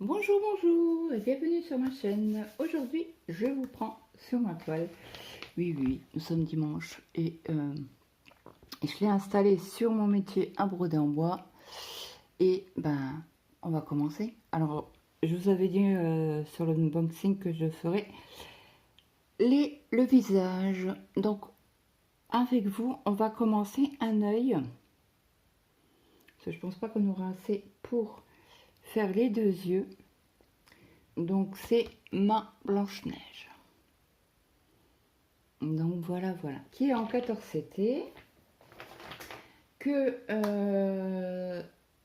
Bonjour, bonjour et bienvenue sur ma chaîne. Aujourd'hui, je vous prends sur ma toile. Oui, oui, nous sommes dimanche et je l'ai installé sur mon métier à broder en bois. Et ben, on va commencer. Alors, je vous avais dit sur l'unboxing que je ferais le visage. Donc, avec vous, on va commencer un œil. Parce que je pense pas qu'on aura assez pour faire les deux yeux. Donc, c'est ma Blanche-Neige. Donc voilà, qui est en 14CT, que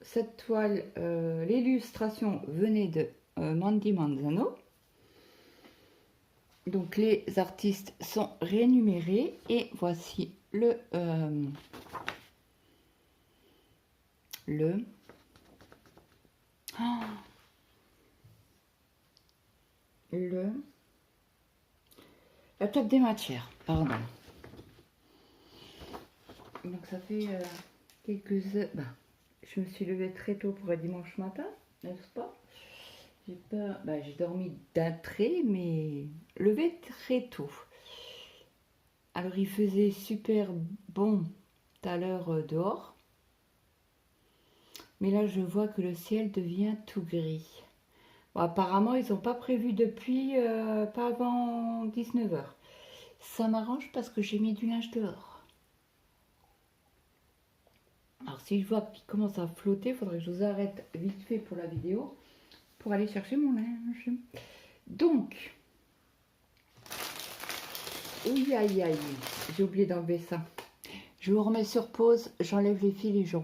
cette toile, l'illustration venait de Mandy Manzano. Donc les artistes sont rémunérés et voici le la table des matières, pardon. Donc ça fait quelques heures. Je me suis levée très tôt pour un dimanche matin, n'est-ce pas? J'ai dormi d'un trait, mais levé très tôt. Alors il faisait super bon tout à l'heure dehors. Mais là je vois que le ciel devient tout gris. Bon, apparemment ils n'ont pas prévu depuis pas avant 19h. Ça m'arrange parce que j'ai mis du linge dehors. Alors si je vois qu'il commence à flotter, il faudrait que je vous arrête vite fait pour la vidéo pour aller chercher mon linge. Donc, oui, aïe aïe, j'ai oublié d'enlever ça. Je vous remets sur pause, j'enlève les fils et je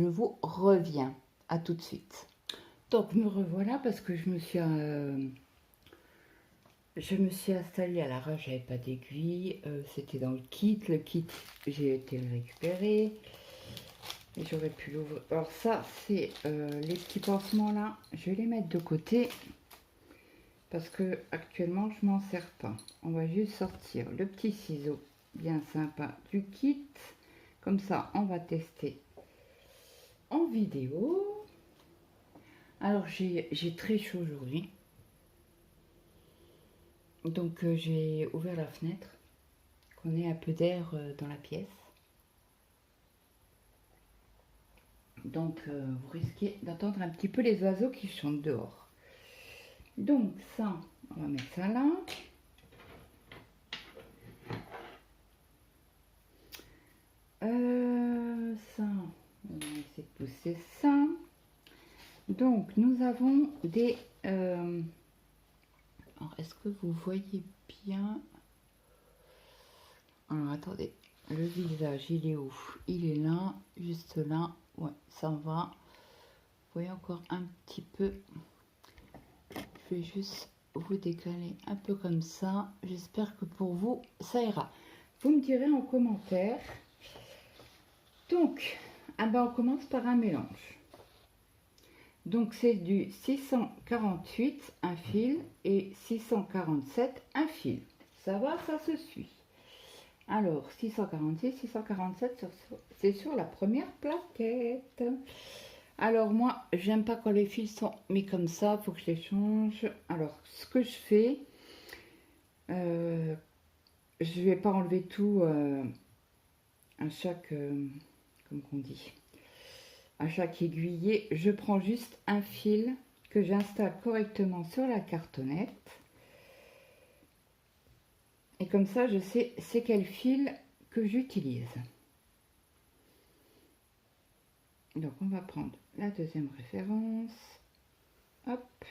vous reviens. À tout de suite. Donc me revoilà parce que je me suis installée à l'arrache, j'avais pas d'aiguille, c'était dans le kit. Le kit, j'ai été le récupérer. Et j'aurais pu l'ouvrir. Alors ça, c'est les petits pansements là, je vais les mettre de côté. Parce que actuellement, je m'en sers pas. On va juste sortir le petit ciseau bien sympa du kit. Comme ça, on va tester en vidéo. Alors, j'ai très chaud aujourd'hui. Donc, j'ai ouvert la fenêtre. Qu'on ait un peu d'air dans la pièce. Donc, vous risquez d'entendre un petit peu les oiseaux qui chantent dehors. Donc, ça, on va mettre ça là. Ça, on va essayer de pousser ça. Donc, nous avons des... alors, est-ce que vous voyez bien? Alors, attendez. Le visage, il est où? Il est là, juste là. Ouais, ça va. Vous voyez encore un petit peu. Je vais juste vous décaler un peu comme ça. J'espère que pour vous, ça ira. Vous me direz en commentaire. Donc, on commence par un mélange. Donc c'est du 648 un fil et 647 un fil. Ça va, ça se suit. Alors 646, 647, c'est sur la première plaquette. Alors moi, j'aime pas quand les fils sont mis comme ça, faut que je les change. Alors ce que je fais, je vais pas enlever tout à chaque, comme on dit. À chaque aiguillé, je prends juste un fil que j'installe correctement sur la cartonnette. Et comme ça, je sais c'est quel fil que j'utilise. Donc, on va prendre la deuxième référence. Hop.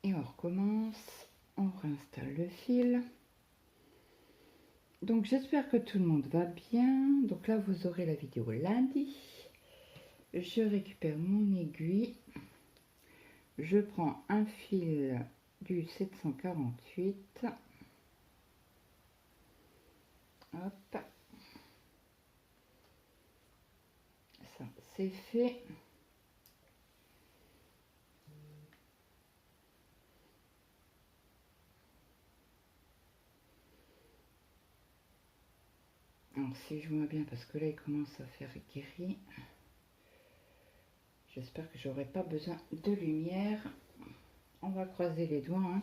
Et on recommence. On réinstalle le fil. Donc, j'espère que tout le monde va bien. Donc là, vous aurez la vidéo lundi. Je récupère mon aiguille. Je prends un fil du 748. Hop. Ça, c'est fait. Alors, si je vois bien, parce que là, il commence à faire gris. J'espère que j'aurai pas besoin de lumière. On va croiser les doigts, hein.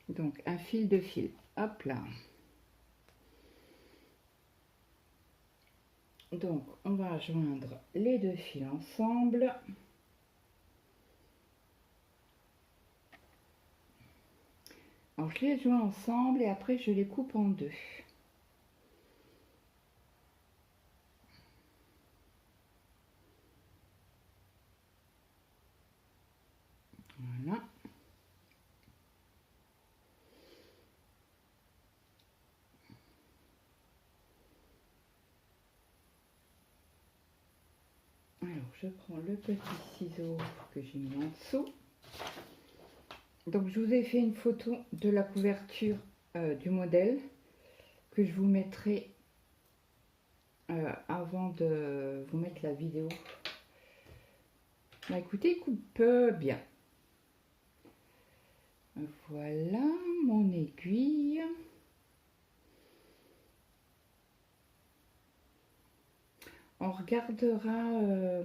Donc un fil de fil, hop là. Donc on va joindre les deux fils ensemble. Alors je les joins ensemble et après je les coupe en deux. Voilà. Alors je prends le petit ciseau que j'ai mis en dessous. Donc je vous ai fait une photo de la couverture du modèle que je vous mettrai avant de vous mettre la vidéo. Bah écoutez, il coupe bien. Voilà mon aiguille. On regardera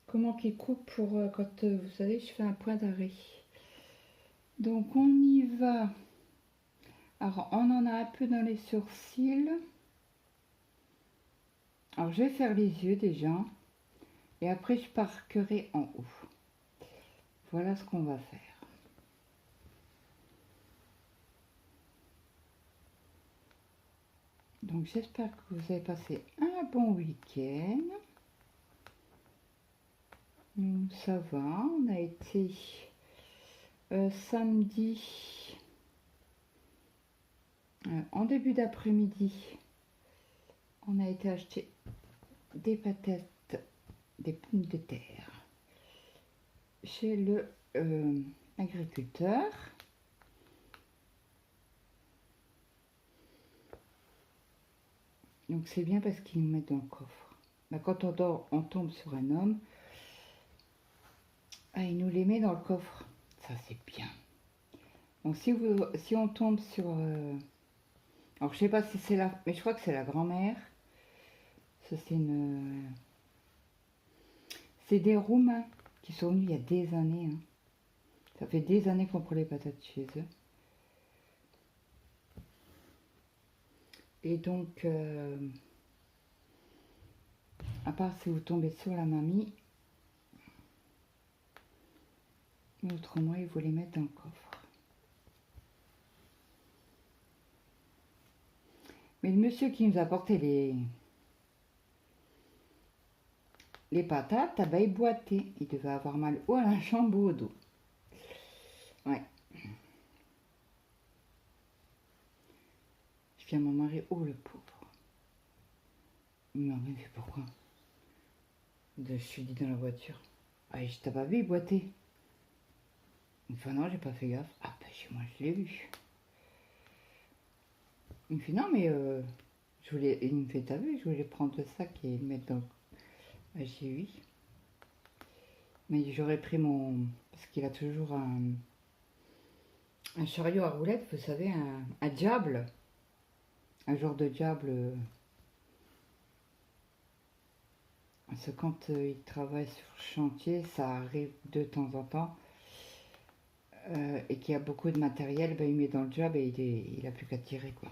comment qu'il coupe pour quand vous savez je fais un point d'arrêt. Donc on y va. Alors on en a un peu dans les sourcils. Alors je vais faire les yeux déjà et après je parquerai en haut. Voilà ce qu'on va faire. Donc j'espère que vous avez passé un bon week-end. Ça va, on a été samedi en début d'après-midi. On a été acheter des patates, des pommes de terre chez le agriculteur. Donc c'est bien parce qu'ils nous mettent dans le coffre. Bah, quand on dort, on tombe sur un homme. Ah, il nous les met dans le coffre. Ça c'est bien. Donc si on tombe sur... alors je sais pas si c'est la... Mais je crois que c'est la grand-mère. Ça c'est une... C'est des Roumains qui sont venus il y a des années. Hein. Ça fait des années qu'on prend les patates chez eux. Et donc, à part si vous tombez sur la mamie, autrement il faut les mettre dans le coffre. Mais le monsieur qui nous a apporté les patates, ah ben, il boitait. Il devait avoir mal ou à la jambe ou au dos. Ouais. Je viens à mon mari, oh le pauvre. Il m'a dit, mais pourquoi? Je suis dit dans la voiture. Ah, je t'ai pas vu, il boitait. Une fois, non, j'ai pas fait gaffe. Ah, ben chez moi, je l'ai vu. Il me fait, non, mais il me fait, t'as vu, je voulais prendre le sac et le mettre dans. Ah, j'ai oui. Mais j'aurais pris mon. Parce qu'il a toujours un chariot à roulettes, vous savez, un diable. Un genre de diable. Parce que quand il travaille sur le chantier, ça arrive de temps en temps. Et qu'il y a beaucoup de matériel, ben, il met dans le job et il a plus qu'à tirer quoi.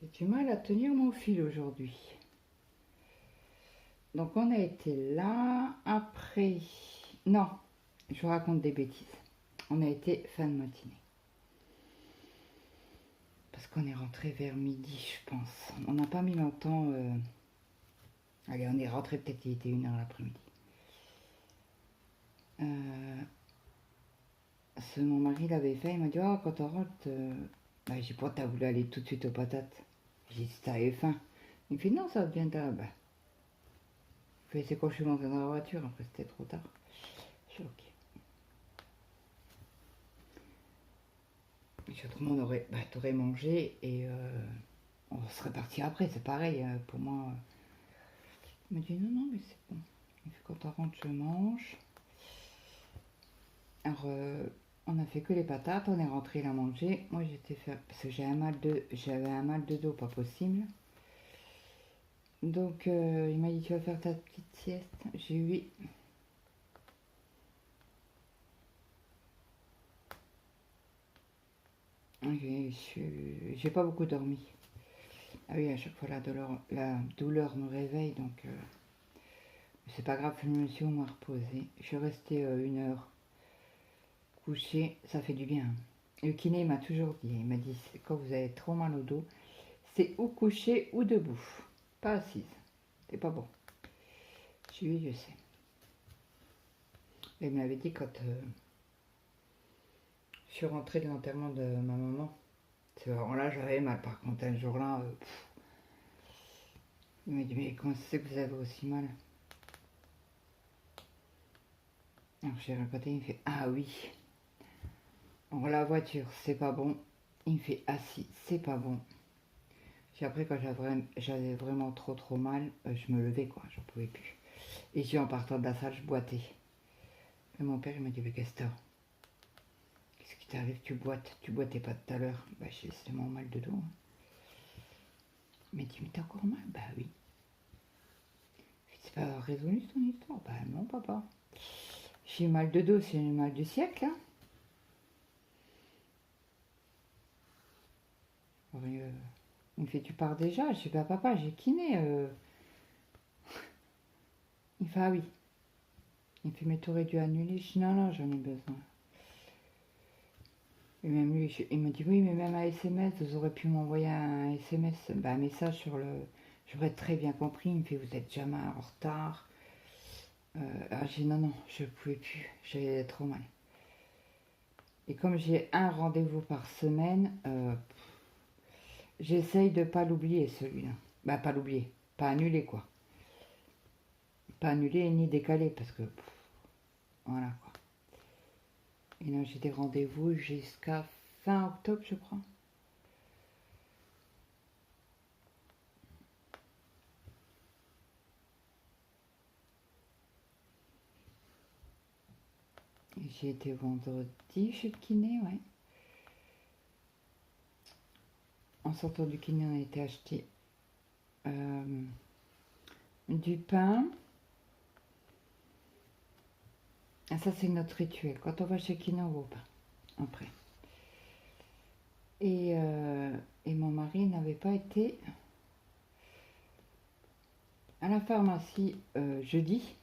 J'ai du mal à tenir mon fil aujourd'hui. Donc on a été là, après... Non, je vous raconte des bêtises. On a été fin de matinée. Parce qu'on est rentré vers midi, je pense. On n'a pas mis longtemps... Allez, on est rentré, peut-être il était 1h l'après-midi. Mon mari l'avait fait, il m'a dit, oh, quand on rentre... Bah, j'ai pas, t'as voulu aller tout de suite aux patates. J'ai dit, t'avais faim. Il me fait, non, ça vient de... Bah. C'est quand je suis montée dans la voiture, après c'était trop tard. Je suis ok. Autrement, t'aurais mangé et on serait parti après, c'est pareil pour moi. Il m'a dit non, non, mais c'est bon. Il fait, quand on rentre, je mange. Alors, on a fait que les patates, on est rentré la manger. Moi, j'étais fait parce que j'avais un mal de dos pas possible. Donc, il m'a dit tu vas faire ta petite sieste. J'ai eu. J'ai pas beaucoup dormi. Ah oui, à chaque fois la douleur me réveille, donc c'est pas grave, je me suis au moins reposée. Je suis restée 1 heure couchée, ça fait du bien. Le kiné m'a toujours dit, il m'a dit quand vous avez trop mal au dos, c'est ou couché ou debout, pas assise. C'est pas bon. Je sais. Il me l'avait dit quand je suis rentrée de l'enterrement de ma maman. C'est vraiment là, j'avais mal. Par contre, un jour-là, il m'a dit, mais comment c'est que vous avez aussi mal? Alors j'ai répété, il me fait, ah oui. Alors la voiture, c'est pas bon. Il me fait, ah si, c'est pas bon. Puis après, quand j'avais vraiment trop mal, je me levais, quoi, j'en pouvais plus. Et en partant de la salle, je boitais. Et mon père, il m'a dit, mais qu'est-ce que t'as? Qu'est-ce qui t'arrive? Tu boites? Tu boitais pas tout à l'heure? Bah, c'est mon mal de dos. Hein. Il m'a dit, mais t'as encore mal? Bah oui. C'est pas résolu ton histoire? Bah non, papa. J'ai mal de dos, c'est le mal du siècle. Hein. Il me fait, tu pars déjà? Je dis, bah papa, j'ai kiné. Il fait, ah oui. Il me fait, mais t'aurais dû annuler. Je dis, non, j'en ai besoin. Et même lui, il me dit, oui, mais même un SMS, vous aurez pu m'envoyer un SMS, bah, un message sur le... J'aurais très bien compris. Il me fait, vous êtes jamais en retard. Alors j'ai dit, non, je ne pouvais plus. J'avais trop mal. Et comme j'ai un rendez-vous par semaine, j'essaye de ne pas l'oublier, celui-là. Bah, pas l'oublier. Pas annuler, quoi. Pas annuler ni décaler, parce que... voilà, quoi. Et là, j'ai des rendez-vous jusqu'à fin octobre, je crois. J'ai été vendredi chez le kiné, ouais. En sortant du kiné, on a été acheter du pain. Ah, ça, c'est notre rituel. Quand on va chez le kiné, on va au pain. Après. Et mon mari n'avait pas été à la pharmacie jeudi.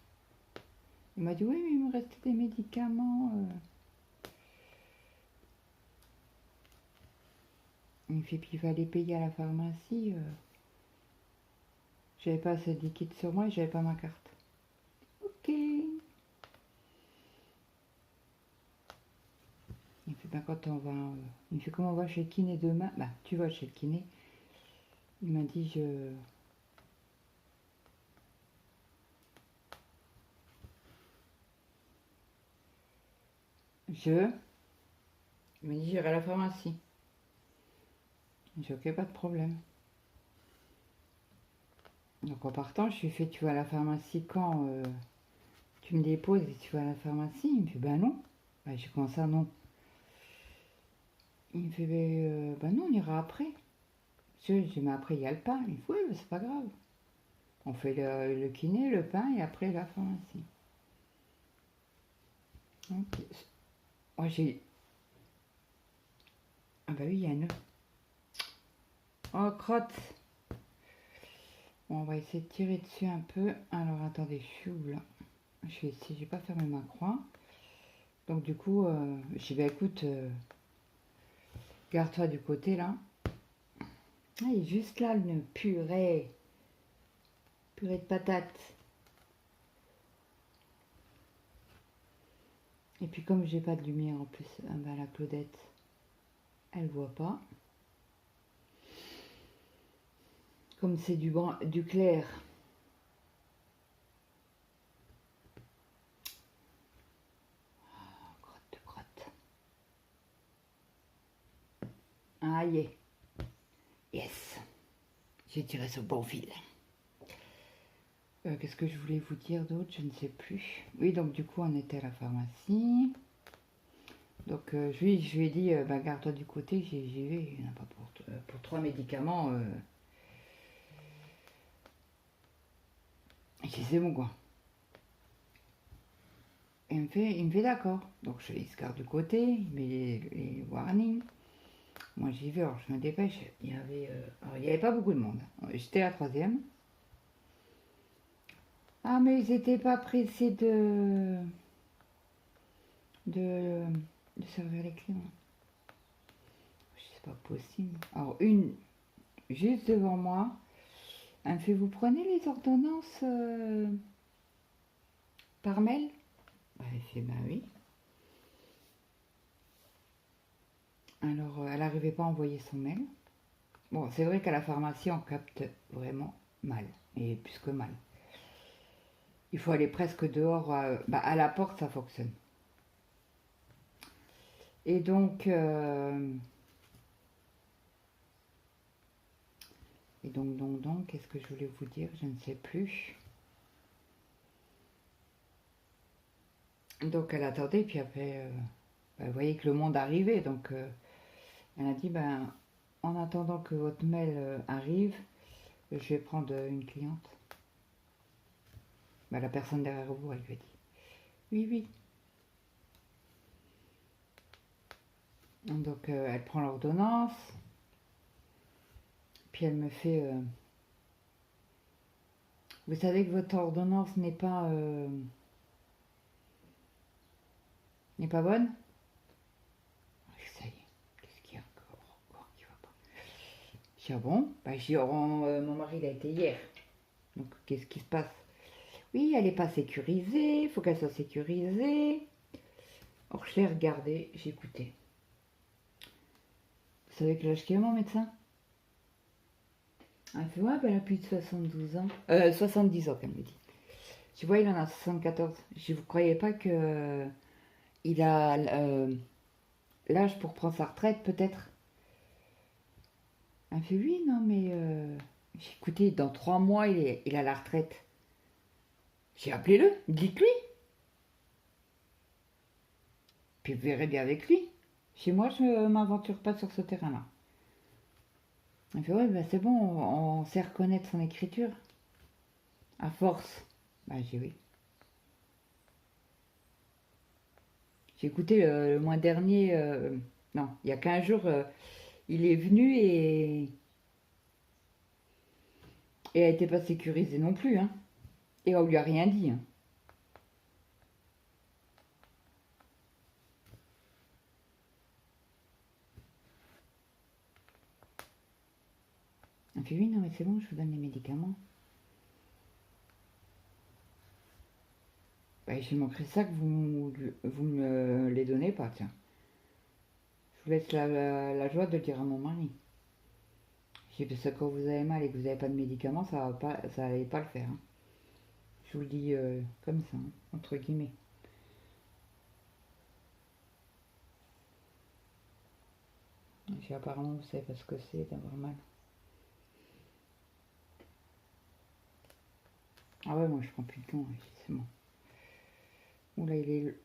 Il m'a dit, oui, mais il me restait des médicaments. Il me fait, puis il fallait payer à la pharmacie. J'avais pas assez de liquide sur moi et j'avais pas ma carte. Ok. Il me fait, ben quand on va... il me fait, comment on va chez le kiné demain? Bah, tu vas chez le kiné. Il m'a dit, il m'a dit, j'irai à la pharmacie. J'ai dit, ok, pas de problème. Donc en partant, je lui ai fait, tu vas à la pharmacie quand tu me déposes et tu vas à la pharmacie? Il me fait, ben non. Bah, j'ai commencé à non. Il me fait, ben non, on ira après. J'ai dit, mais après, il y a le pain. Il me fait, oui, mais c'est pas grave. On fait le kiné, le pain et après la pharmacie. Ok. Moi, j'ai... ah bah oui, il y a un œuf. Oh, crotte. Bon, on va essayer de tirer dessus un peu. Alors, attendez, je suis où là? Je vais essayer, j'ai pas fermé ma croix. Donc du coup, j'ai dit, bah écoute, garde-toi du côté là. Ah, il est juste là, une purée. Purée de patates. Et puis comme j'ai pas de lumière en plus, bah, la Claudette, elle voit pas. Comme c'est du clair. Oh, crotte de crotte. Ah, yes. J'ai tiré ce bon fil. Qu'est-ce que je voulais vous dire d'autre? Je ne sais plus. Oui, donc du coup, on était à la pharmacie. Donc je lui ai dit, bah, garde-toi du côté, j'y vais, il n'y en a pas pour 3 médicaments. Et c'est bon quoi. Et il me fait d'accord. Donc il se garde du côté, il met les warnings. Moi j'y vais, alors je me dépêche. Alors, il y avait pas beaucoup de monde. J'étais la troisième. Ah mais ils n'étaient pas pressés de, de servir les clients. C'est pas possible. Alors une juste devant moi, elle me fait, vous prenez les ordonnances par mail? Elle fait, bah oui. Alors elle n'arrivait pas à envoyer son mail. Bon, c'est vrai qu'à la pharmacie on capte vraiment mal, et plus que mal. Il faut aller presque dehors, à la porte ça fonctionne. Et donc, qu'est-ce que je voulais vous dire? Je ne sais plus. Donc elle attendait, puis après, elle voyait que le monde arrivait, donc elle a dit, ben, en attendant que votre mail arrive, je vais prendre une cliente. Ben, la personne derrière vous, elle lui a dit, oui, oui. Donc elle prend l'ordonnance, puis elle me fait, vous savez que votre ordonnance n'est pas bonne? Ça y est, qu'est-ce qu'il y a encore qui va pas? Je dis, ah bon? Bah, je dis, mon mari il a été hier. Donc qu'est-ce qui se passe? Oui, elle n'est pas sécurisée, il faut qu'elle soit sécurisée. Alors je l'ai regardé, j'ai écouté. Vous savez que l'âge qu'il a mon médecin? Elle fait, ouais, ben, elle a plus de 72 ans. 70 ans, qu'elle me dit. Tu vois, il en a 74. Je vous croyais pas que il a l'âge pour prendre sa retraite, peut-être? Elle fait, oui, non, mais j'ai écouté, dans 3 mois, il a la retraite. J'ai appelé le, dites-lui. Puis vous verrez bien avec lui. Chez moi, je ne m'aventure pas sur ce terrain-là. Elle fait, ouais, bah, c'est bon, on sait reconnaître son écriture. À force. Bah, j'ai oui. J'ai écouté le mois dernier, non, il y a 15 jours, il est venu et elle n'était pas sécurisée non plus, hein. Et on lui a rien dit, hein. Elle fait, oui, non, mais c'est bon, je vous donne les médicaments. Bah, j'ai manqué ça que vous me les donnez pas, tiens. Je vous laisse la joie de le dire à mon mari. J'ai dit, parce que quand vous avez mal et que vous n'avez pas de médicaments, ça n'allait pas le faire, hein. Je vous le dis comme ça, hein, entre guillemets. Et apparemment, vous savez pas ce que c'est d'avoir mal. Ah ouais, moi je prends plus de gants, c'est bon. Oula, il est...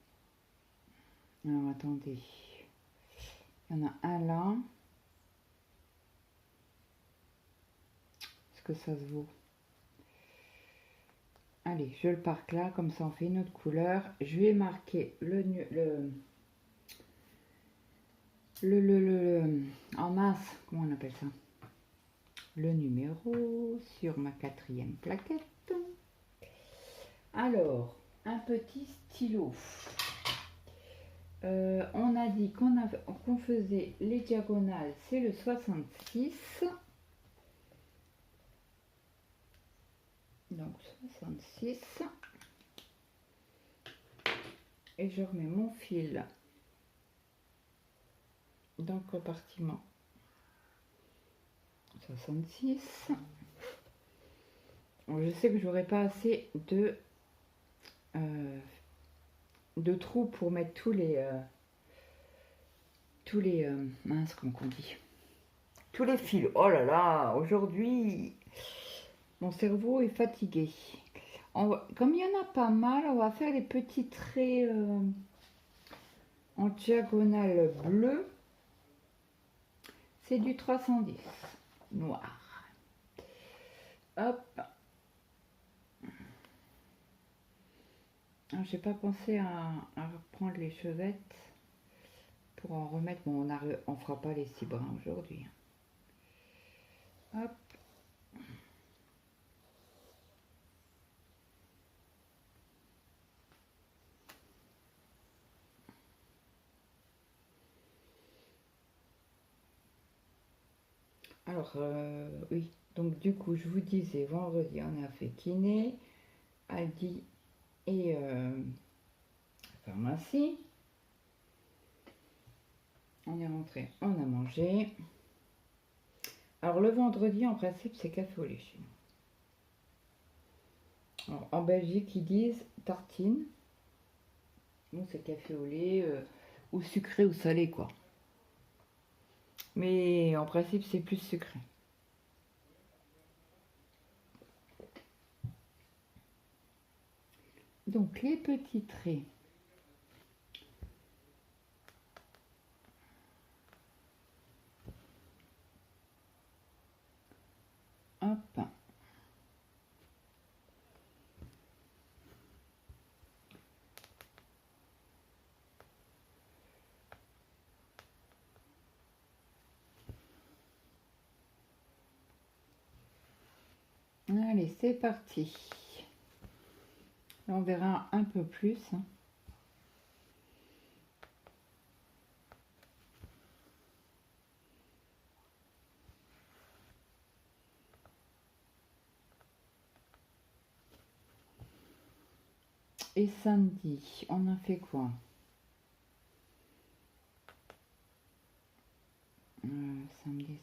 Alors attendez. Il y en a un là. Est-ce que ça se vaut? Allez, je le parque là, comme ça on fait une autre couleur. Je vais marquer en masse, comment on appelle ça? Le numéro sur ma 4e plaquette. Alors, un petit stylo. On a dit qu'on faisait les diagonales, c'est le 66. Donc 66. Et je remets mon fil dans le compartiment 66. Bon, je sais que j'aurai pas assez de trous pour mettre tous les mince, comment on dit, tous les fils. Oh là là, aujourd'hui mon cerveau est fatigué. Comme il y en a pas mal, on va faire les petits traits En diagonale bleue, c'est du 310 noir. Hop. J'ai pas pensé à reprendre les chevettes pour en remettre. Bon, on fera pas les 6 brins aujourd'hui. Hop. Alors, oui. Donc, du coup, je vous disais, vendredi, on a fait kiné, Aldi et pharmacie. On est rentré, on a mangé. Alors, le vendredi, en principe, c'est café au lait chez nous. Alors, en Belgique, ils disent tartine. Nous, c'est café au lait, ou sucré ou salé, quoi. Mais en principe, c'est plus sucré. Donc, les petits traits. Hop. Allez, c'est parti. Là, on verra un peu plus. Et samedi, on a fait quoi? Samedi.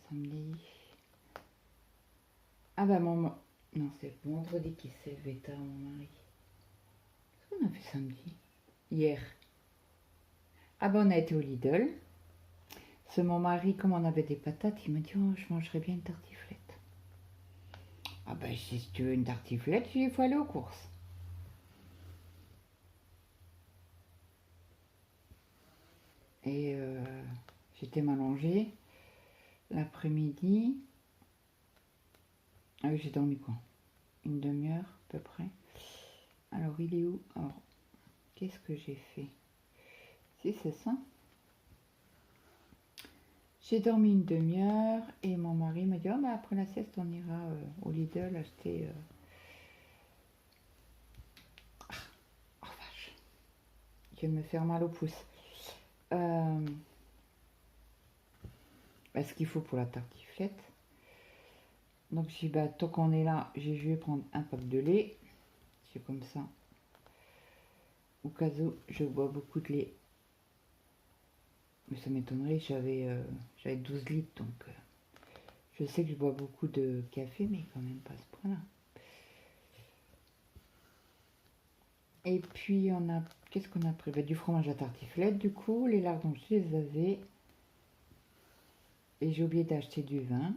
Ah bah non, c'est vendredi qui s'est levé tard, mon mari. Qu'est-ce qu'on a fait samedi? Hier. Ah bah on a été au Lidl. C'est mon mari, comme on avait des patates, il m'a dit, oh, je mangerais bien une tartiflette. Ah bah si tu veux une tartiflette, il faut aller aux courses. Et j'étais m'allonger l'après-midi. Ah oui, j'ai dormi quoi? Une demi-heure à peu près. Alors il est où? Alors, qu'est-ce que j'ai fait? Si c'est ça. J'ai dormi une demi-heure et mon mari m'a dit, oh, bah, après la sieste on ira au Lidl acheter... Oh vache, je viens de me faire mal au pouce. Ce qu'il faut pour la tartiflette. Donc j'ai dit, bah, tant qu'on est là, je vais prendre un pack de lait. C'est comme ça. Au cas où je bois beaucoup de lait. Mais ça m'étonnerait, j'avais 12 litres, donc je sais que je bois beaucoup de café, mais quand même pas à ce point-là. Et puis on a, qu'est-ce qu'on a pris? Bah, du fromage à tartiflette, du coup, les lardons, je les avais. Et j'ai oublié d'acheter du vin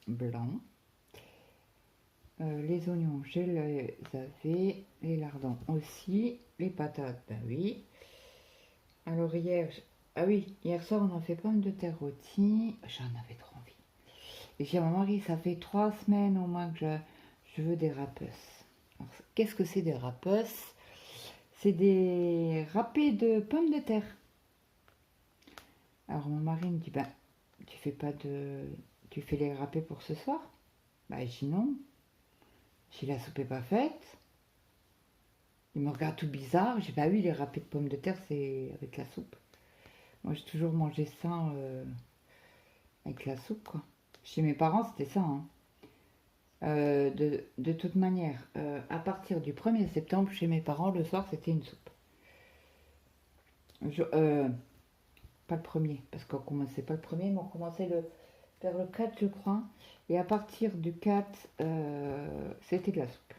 blanc. Les oignons, je les avais. Les lardons aussi. Les patates, ben oui. Alors hier, ah oui, hier soir on a fait pommes de terre rôties. J'en avais trop envie. Et j'ai dit à mon mari, ça fait 3 semaines au moins que je veux des râpes. Qu'est-ce que c'est des râpes? C'est des râpés de pommes de terre. Alors mon mari me dit, ben, tu fais les râpés pour ce soir? Bah je dis non. Si la soupe est pas faite, il me regarde tout bizarre. J'ai pas vu les râpés de pommes de terre, c'est avec la soupe. Moi, j'ai toujours mangé ça avec la soupe, quoi. Chez mes parents, c'était ça, hein. De toute manière, à partir du 1er septembre, chez mes parents, le soir, c'était une soupe. Pas le premier, parce qu'on commençait pas le premier, mais on commençait vers le 4, je crois. Et à partir du 4, c'était de la soupe.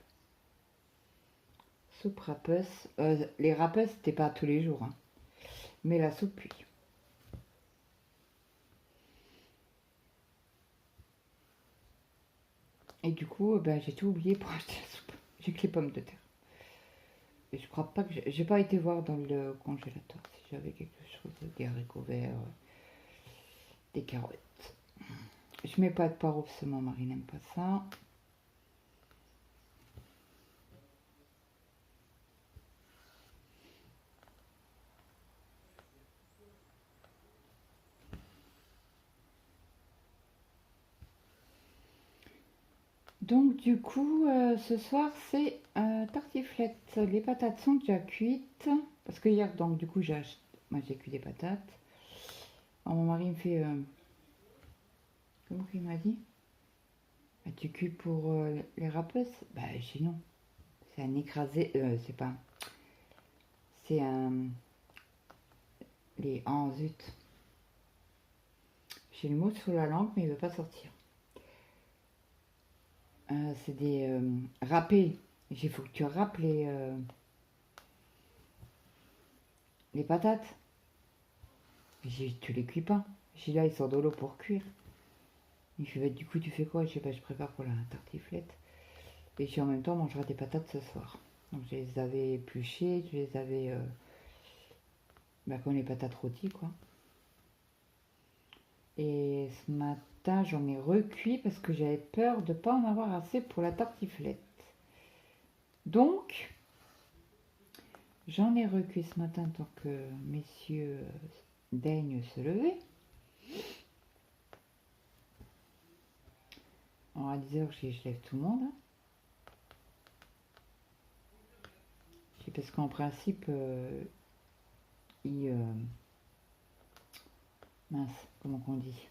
Soupe râpeuse. Les râpeuses, c'était pas tous les jours, hein. Mais la soupe, oui. Et du coup, ben, j'ai tout oublié pour acheter la soupe. J'ai que les pommes de terre. je crois pas que j'ai pas été voir dans le congélateur si j'avais quelque chose, des haricots verts, des carottes. Je mets pas de poireaux parce que mon mari n'aime pas ça. Donc du coup, ce soir c'est tartiflette. Les patates sont déjà cuites. Parce que hier, donc du coup, moi j'ai cuit des patates. Alors, mon mari me fait... comment il m'a dit? Ah, tu cuis pour les râpeuses? Bah j'ai non. C'est un écrasé... c'est pas... C'est un... Les... Oh zut. J'ai le mot sous la langue mais il veut pas sortir. C'est des râpés. Il faut que tu râpes les patates. Tu les cuis pas. J'ai là, ils sortent de l'eau pour cuire. Il fait, bah, du coup, tu fais quoi? Je sais pas, je prépare pour la tartiflette. Et en même temps, on mangera des patates ce soir. Donc, je les avais épluchées, je les avais. Comme les patates rôties, quoi. Et ce matin, j'en ai recuit parce que j'avais peur de ne pas en avoir assez pour la tartiflette. Donc, j'en ai recuit ce matin tant que messieurs daignent se lever. À 10h, je lève tout le monde. Hein. Parce qu'en principe, mince, comment qu'on dit?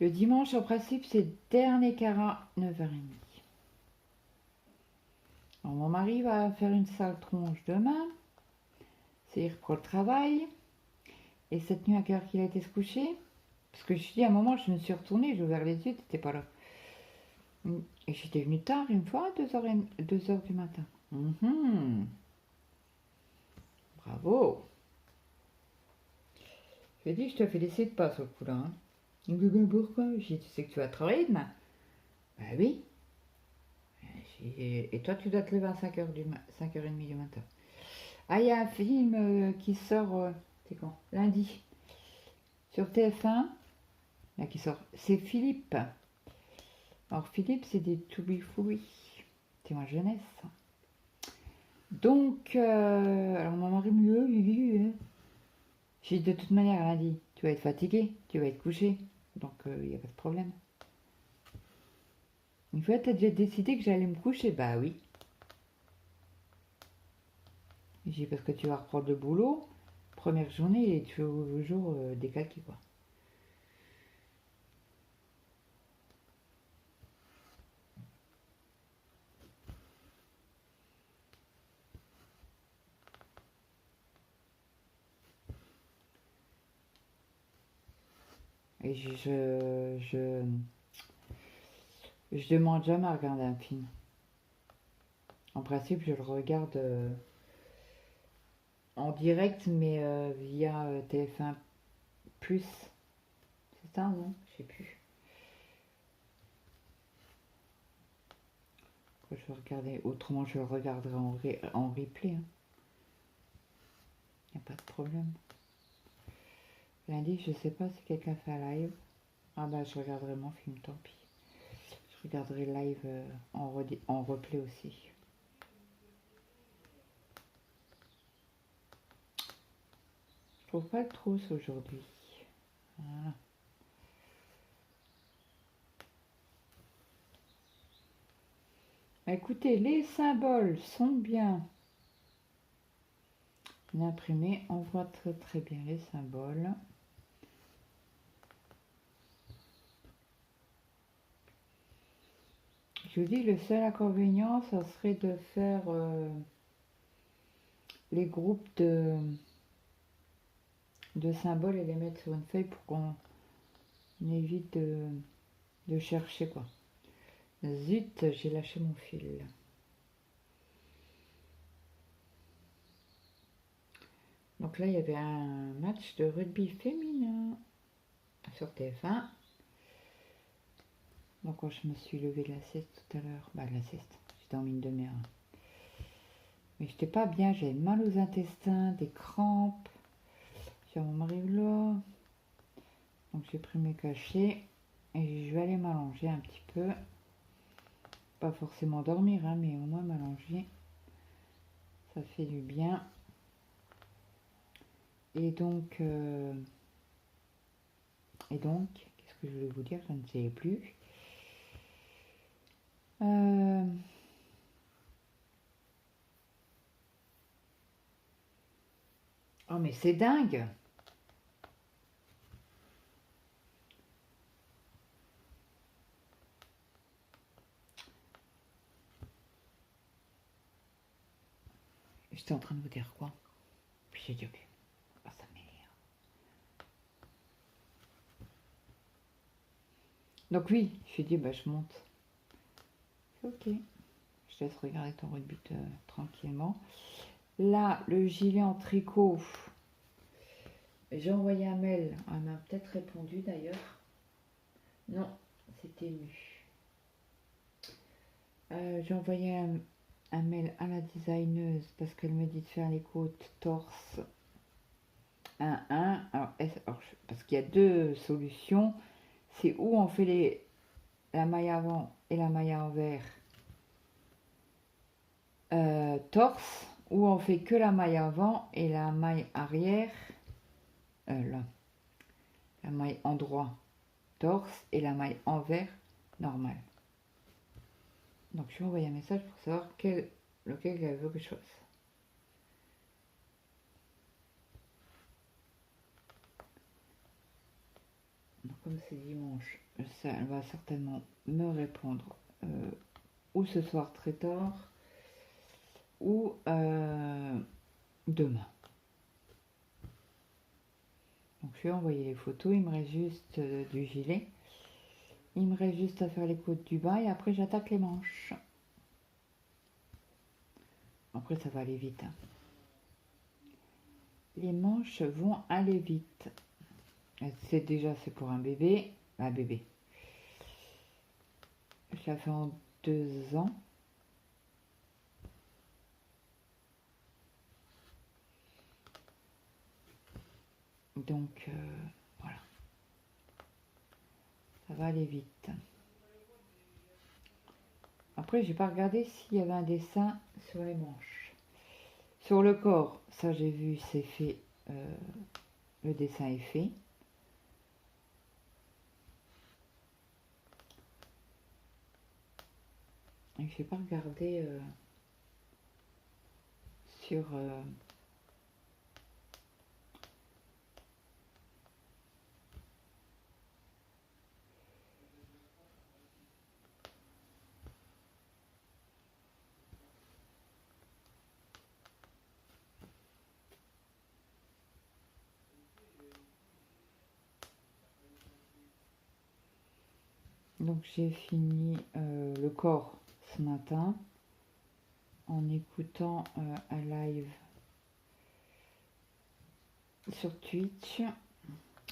Le dimanche, en principe, c'est dernier carat, 9h30. Alors, mon mari va faire une sale tronche demain. C'est il reprend le travail. Et cette nuit, à quelle heure qu'il a été se coucher? Parce que je suis dit, à un moment, je me suis retournée, j'ai ouvert les yeux, t'étais pas là. Et j'étais venue tard une fois, 2h du matin. Bravo. Je lui ai dit, je te félicite pas sur le coup là. Hein. Il me dit, pourquoi? J'ai dit, tu sais que tu vas travailler demain? Bah oui. Et toi, tu dois te lever à 5h30 du matin. Ah, il y a un film qui sort, c'est quand? Lundi. Sur TF1. Là, qui sort. C'est Philippe. Alors, Philippe, c'est des toubifouis. C'est ma jeunesse. Donc, alors mon mari me dit, j'ai dit, de toute manière, lundi, tu vas être fatigué, tu vas être couché. Donc, il n'y a pas de problème. Une fois, t'as déjà décidé que j'allais me coucher? Bah oui. J'ai dit, parce que tu vas reprendre le boulot. Première journée, et tu es toujours décalqué, quoi. Et je demande jamais à regarder un film. En principe, je le regarde en direct, mais via TF1+. C'est ça, non? Je sais plus. Je vais regarder. Autrement, je le regarderai en replay. Il n'y a pas de problème. Lundi, je sais pas si quelqu'un fait un live. Ah bah, je regarderai mon film, tant pis. Je regarderai live en replay aussi. Je trouve pas le trousse aujourd'hui. Voilà. Écoutez, les symboles sont bien imprimés. On voit très très bien les symboles. Je vous dis, le seul inconvénient, ça serait de faire les groupes de symboles et les mettre sur une feuille pour qu'on évite de chercher, quoi. Zut, j'ai lâché mon fil. Donc là, il y avait un match de rugby féminin sur TF1. Donc quand je me suis levée de la sieste tout à l'heure, bah de la sieste, j'ai dormi une demi-heure. Mais j'étais pas bien, j'avais mal aux intestins, des crampes. J'ai mon mari là. Donc j'ai pris mes cachets et je vais aller m'allonger un petit peu. Pas forcément dormir, hein, mais au moins m'allonger. Ça fait du bien. Et donc, qu'est-ce que je voulais vous dire? Je ne sais plus. Oh, mais c'est dingue! J'étais en train de vous dire quoi? Puis j'ai dit ok. Ah, ça m'énerve. Donc oui, j'ai dit bah je monte. Ok. Je te laisse regarder ton rugby tranquillement. Là, le gilet en tricot. J'ai envoyé un mail. Elle m'a peut-être répondu d'ailleurs. Non, c'était mu. J'ai envoyé un mail à la designeuse parce qu'elle me dit de faire les côtes torse 1-1. Alors, parce qu'il y a deux solutions. C'est où on fait la maille avant et la maille à envers torse, ou on fait que la maille avant et la maille arrière, là, la maille endroit torse et la maille envers normale. Donc je lui ai envoyé un message pour savoir lequel elle veut que je fasse. Donc, comme c'est dimanche, elle va certainement me répondre ou ce soir très tard ou demain. Donc je lui ai envoyé les photos, il me reste juste du gilet. Il me reste juste à faire les côtes du bas et après j'attaque les manches. Après ça va aller vite. Hein. Les manches vont aller vite. C'est pour un bébé. Un bébé. Je l'ai fait en 2 ans. Donc voilà. Ça va aller vite. Après, j'ai pas regardé s'il y avait un dessin sur les manches. Sur le corps, ça j'ai vu, c'est fait. Le dessin est fait. Et je n'ai pas regardé sur... Donc j'ai fini le corps ce matin en écoutant un live sur Twitch.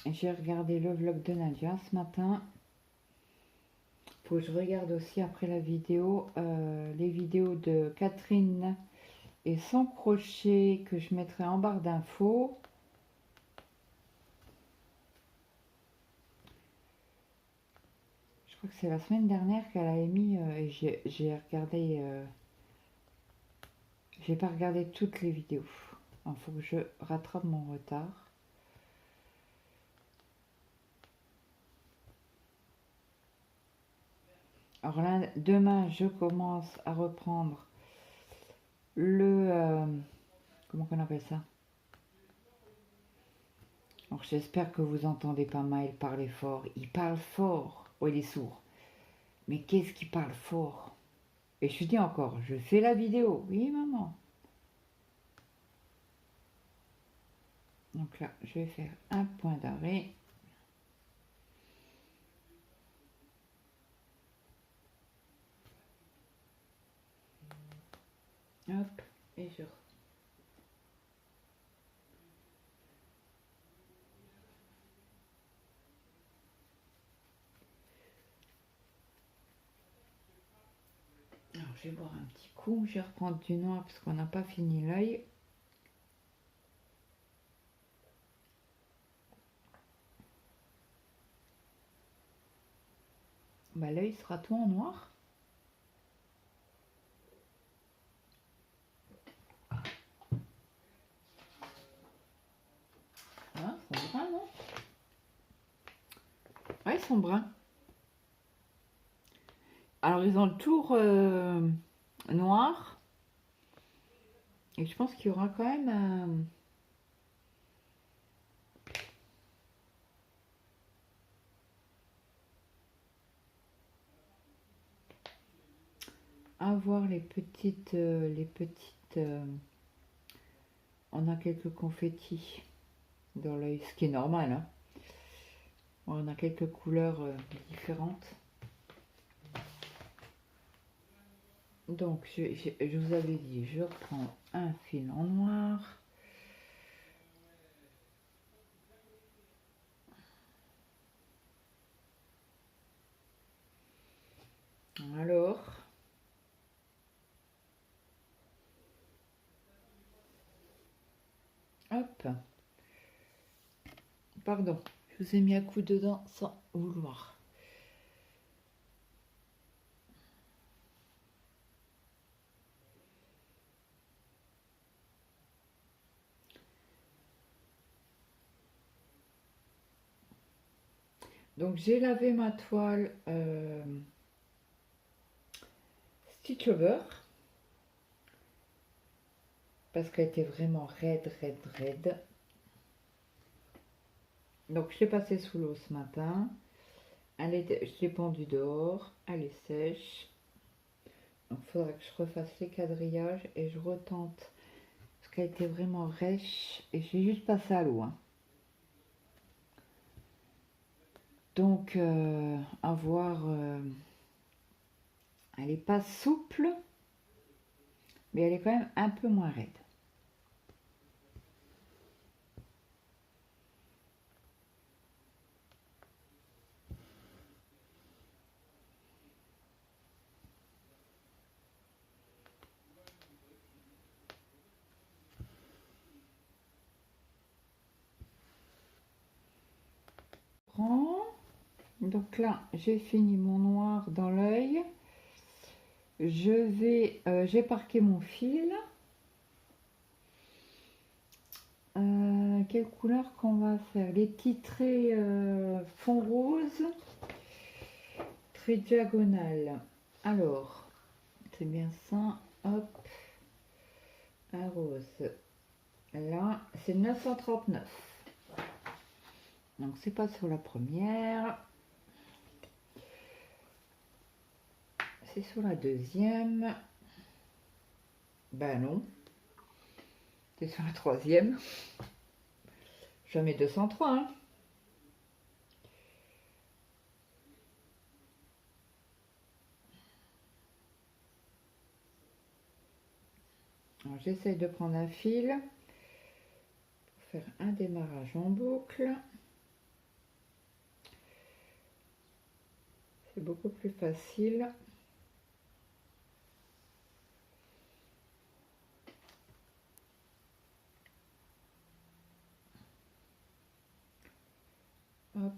J'ai regardé le vlog de Nadia ce matin. Faut que je regarde aussi après la vidéo les vidéos de Catherine et sans crochet que je mettrai en barre d'infos. Je crois que c'est la semaine dernière qu'elle a émis et j'ai regardé. J'ai pas regardé toutes les vidéos. Il faut que je rattrape mon retard. Alors là, demain, je commence à reprendre le... comment qu'on appelle ça? Alors j'espère que vous entendez pas mal parler fort. Il parle fort. Oh, il est sourd. Mais qu'est-ce qu'il parle fort? Et je dis encore, je fais la vidéo. Oui, maman. Donc là, je vais faire un point d'arrêt. Hop, et je... Alors, je vais boire un petit coup. Je vais reprendre du noir parce qu'on n'a pas fini l'œil. Bah, l'œil sera tout en noir. Ah, ils sont bruns, non? Ouais, ils sont bruns. Alors, ils ont le tour noir. Et je pense qu'il y aura quand même à voir les petites... on a quelques confettis dans l'œil, ce qui est normal, hein. On a quelques couleurs différentes. Donc, je vous avais dit, je reprends un fil en noir. Alors, hop, pardon, je vous ai mis un coup dedans sans vouloir. Donc j'ai lavé ma toile Stitch Over parce qu'elle était vraiment raide. Donc je l'ai passée sous l'eau ce matin. Je l'ai pendue dehors, elle est sèche. Donc il faudra que je refasse les quadrillages et je retente parce qu'elle était vraiment rêche et je l'ai juste passé à l'eau, hein. Donc à voir, elle n'est pas souple, mais elle est quand même un peu moins raide. Donc là, j'ai fini mon noir dans l'œil. J'ai parqué mon fil. Quelle couleur qu'on va faire? Les petits traits fond rose, trait diagonal. Alors, c'est bien ça. Hop, un rose. Là, c'est 939. Donc, c'est pas sur la première. C'est sur la deuxième. Ben non. C'est sur la troisième. Jamais 203, hein. Alors, j'essaye de prendre un fil pour faire un démarrage en boucle. C'est beaucoup plus facile. Hop.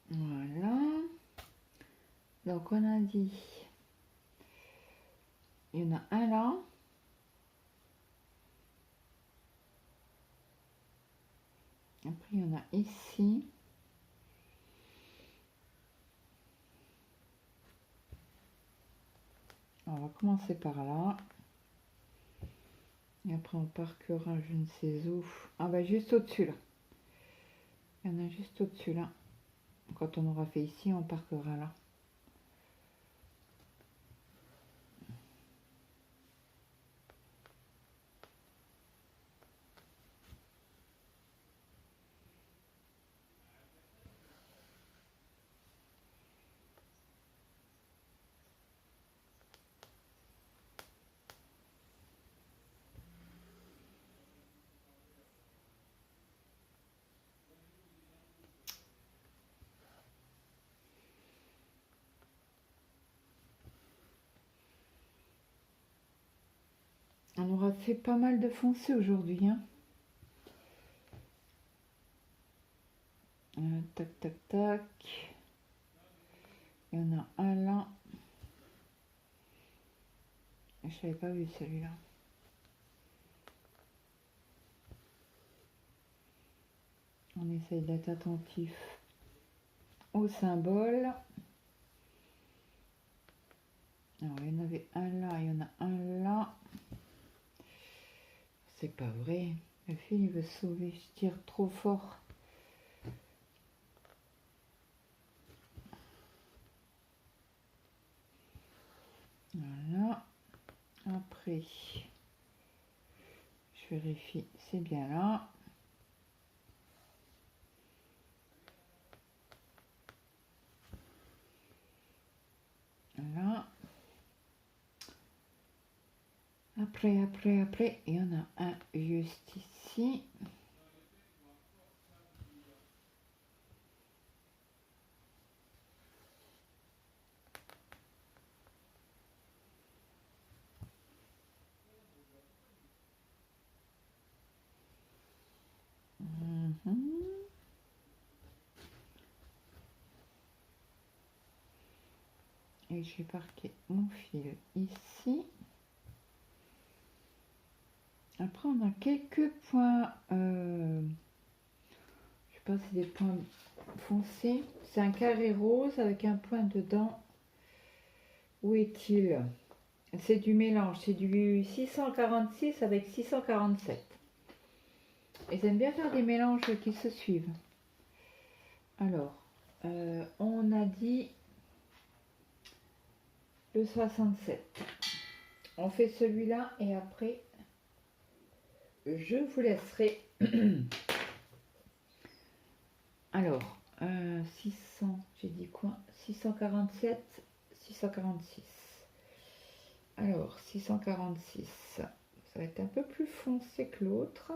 Voilà. Donc on a dit, il y en a un là. Après il y en a ici. On va commencer par là. Et après on parquera je ne sais où. Ah bah juste au-dessus là. Il y en a juste au-dessus là. Quand on aura fait ici, on parquera là. On aura fait pas mal de foncé aujourd'hui, hein. Tac, tac, tac. Il y en a un là. Je n'avais pas vu celui-là. On essaye d'être attentif au symbole. Alors, il y en avait un là, il y en a un là. C'est pas vrai. Le fil, il veut sauver. Je tire trop fort. Voilà. Après, je vérifie, c'est bien là. Voilà. Après, il y en a un juste ici. Et je vais marquer mon fil ici. Après, on a quelques points, je sais pas si c'est des points foncés. C'est un carré rose avec un point dedans. Où est-il? C'est du mélange, c'est du 646 avec 647. Ils aiment bien faire des mélanges qui se suivent. Alors, on a dit le 67. On fait celui-là et après, je vous laisserai. Alors, 600, j'ai dit quoi? 647, 646. Alors, 646, ça va être un peu plus foncé que l'autre.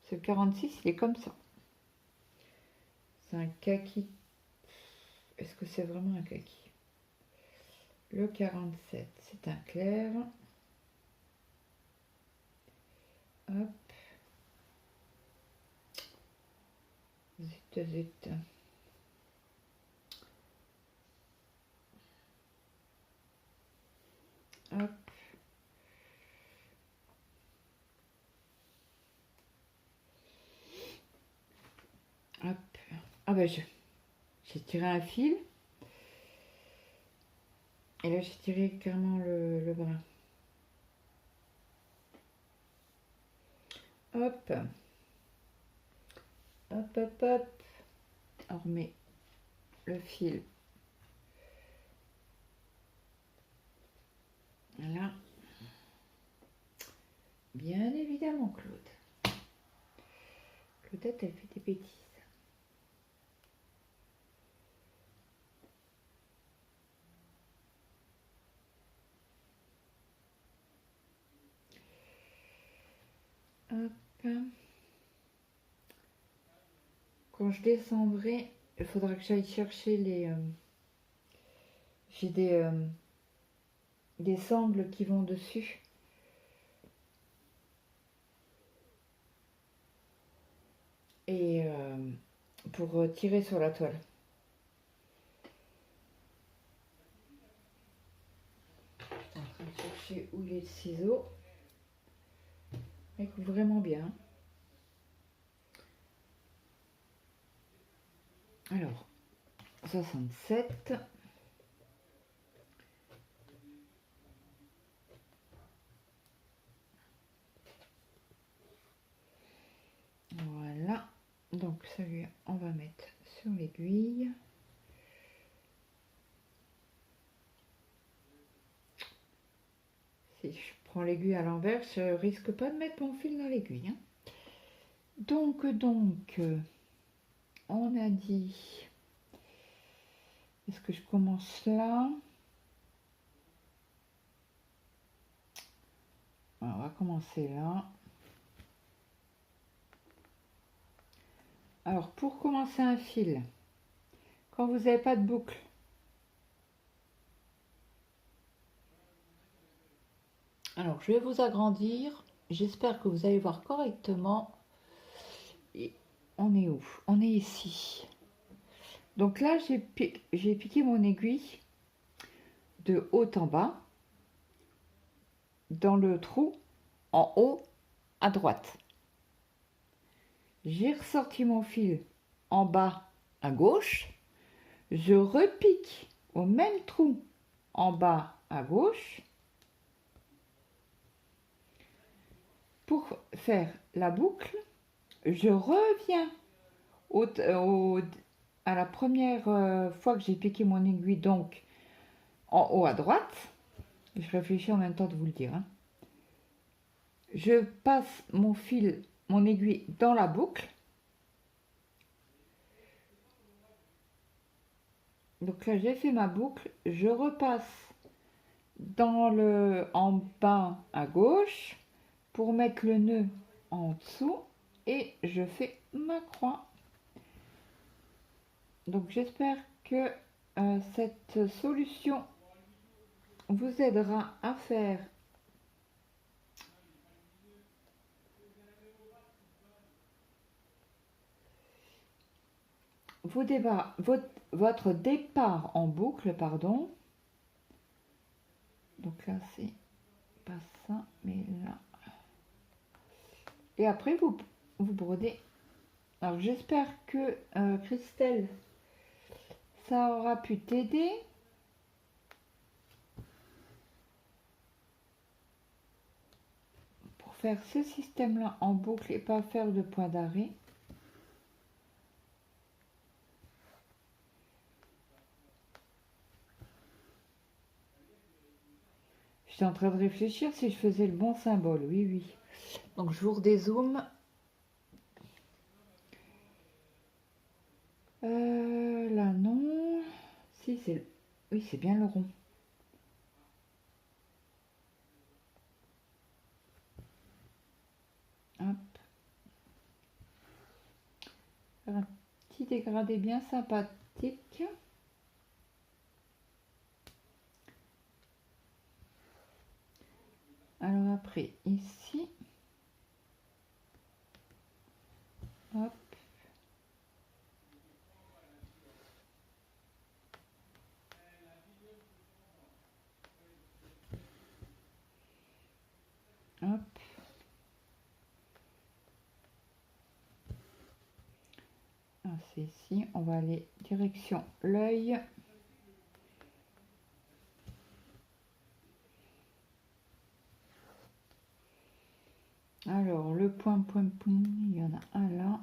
Ce 46, il est comme ça. C'est un kaki. Est-ce que c'est vraiment un kaki? Le 47, c'est un clair. Hop. Zut, zut. Hop. Hop. Ah ben j'ai tiré un fil. Et là j'ai tiré carrément le brin. Hop. Hop, hop, hop. On remet le fil. Voilà. Bien évidemment, Claude. Claudette, elle fait des bêtises. Hop. Quand je descendrai, il faudra que j'aille chercher les... j'ai des sangles qui vont dessus. Et pour tirer sur la toile. Je suis en train de chercher où les ciseaux. Écoute vraiment bien. Alors, 67. Voilà. Donc celui-là, on va mettre sur l'aiguille. Si je prends l'aiguille à l'envers, je risque pas de mettre mon fil dans l'aiguille. Hein. Donc, on a dit... Est-ce que je commence là? On va commencer là. Alors, pour commencer un fil, quand vous n'avez pas de boucle, Alors, je vais vous agrandir. J'espère que vous allez voir correctement. Et on est où? On est ici. Donc là, j'ai piqué mon aiguille de haut en bas dans le trou en haut à droite. J'ai ressorti mon fil en bas à gauche. Je repique au même trou en bas à gauche pour faire la boucle. Je reviens à la première fois que j'ai piqué mon aiguille, donc en haut à droite. Je réfléchis en même temps de vous le dire. Hein. Je passe mon fil, mon aiguille dans la boucle. Donc là, j'ai fait ma boucle. Je repasse en bas à gauche pour mettre le nœud en dessous et je fais ma croix. Donc j'espère que cette solution vous aidera à faire votre départ en boucle, pardon. Donc là, c'est pas ça, mais là. Et après, vous brodez. Alors, j'espère que Christelle, ça aura pu t'aider. Pour faire ce système-là en boucle et pas faire de point d'arrêt. J'étais en train de réfléchir si je faisais le bon symbole. Oui, oui. Donc, je vous redézoome. Là, non. Si, c'est... Oui, c'est bien le rond. Hop. Faire un petit dégradé bien sympathique. Alors après, ici. Hop. Hop. Ah, c'est ici. On va aller direction l'œil. Alors, le point, il y en a un là.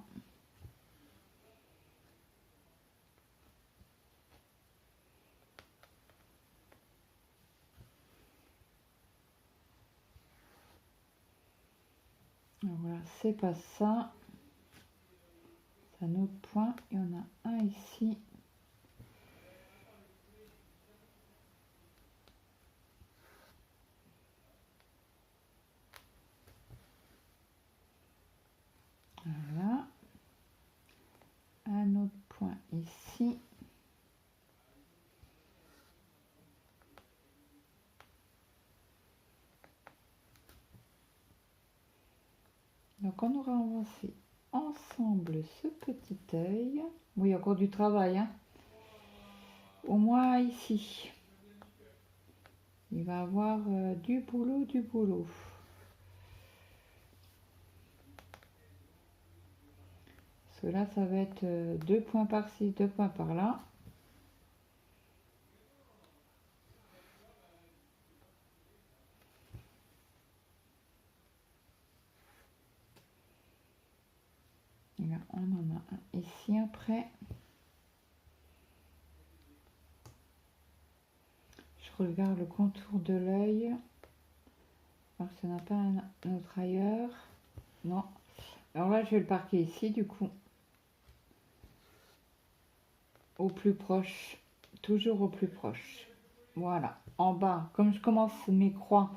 Alors voilà, c'est pas ça. C'est un autre point. Il y en a un ici. Voilà. Un autre point ici. Donc on aura avancé ensemble ce petit œil. Oui, il y a encore du travail. Hein. Au moins ici. Il va avoir du boulot, du boulot. Parce que là, ça va être 2 points par-ci, 2 points par-là. Et là, on en a un ici après. Je regarde le contour de l'œil. Alors, ça n'a pas un autre ailleurs. Non. Alors là, je vais le parquer ici, du coup. Au plus proche. Toujours au plus proche. Voilà. En bas, comme je commence mes croix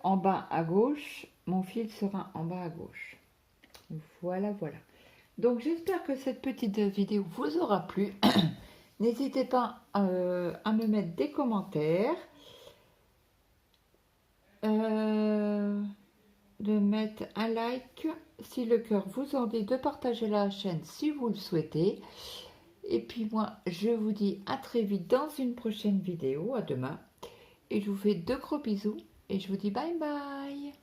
en bas à gauche, mon fil sera en bas à gauche. Voilà, voilà. Donc, j'espère que cette petite vidéo vous aura plu. N'hésitez pas à me mettre des commentaires. de mettre un like si le cœur vous en dit, de partager la chaîne si vous le souhaitez. Et puis moi, je vous dis à très vite dans une prochaine vidéo, à demain. Et je vous fais de gros bisous et je vous dis bye bye.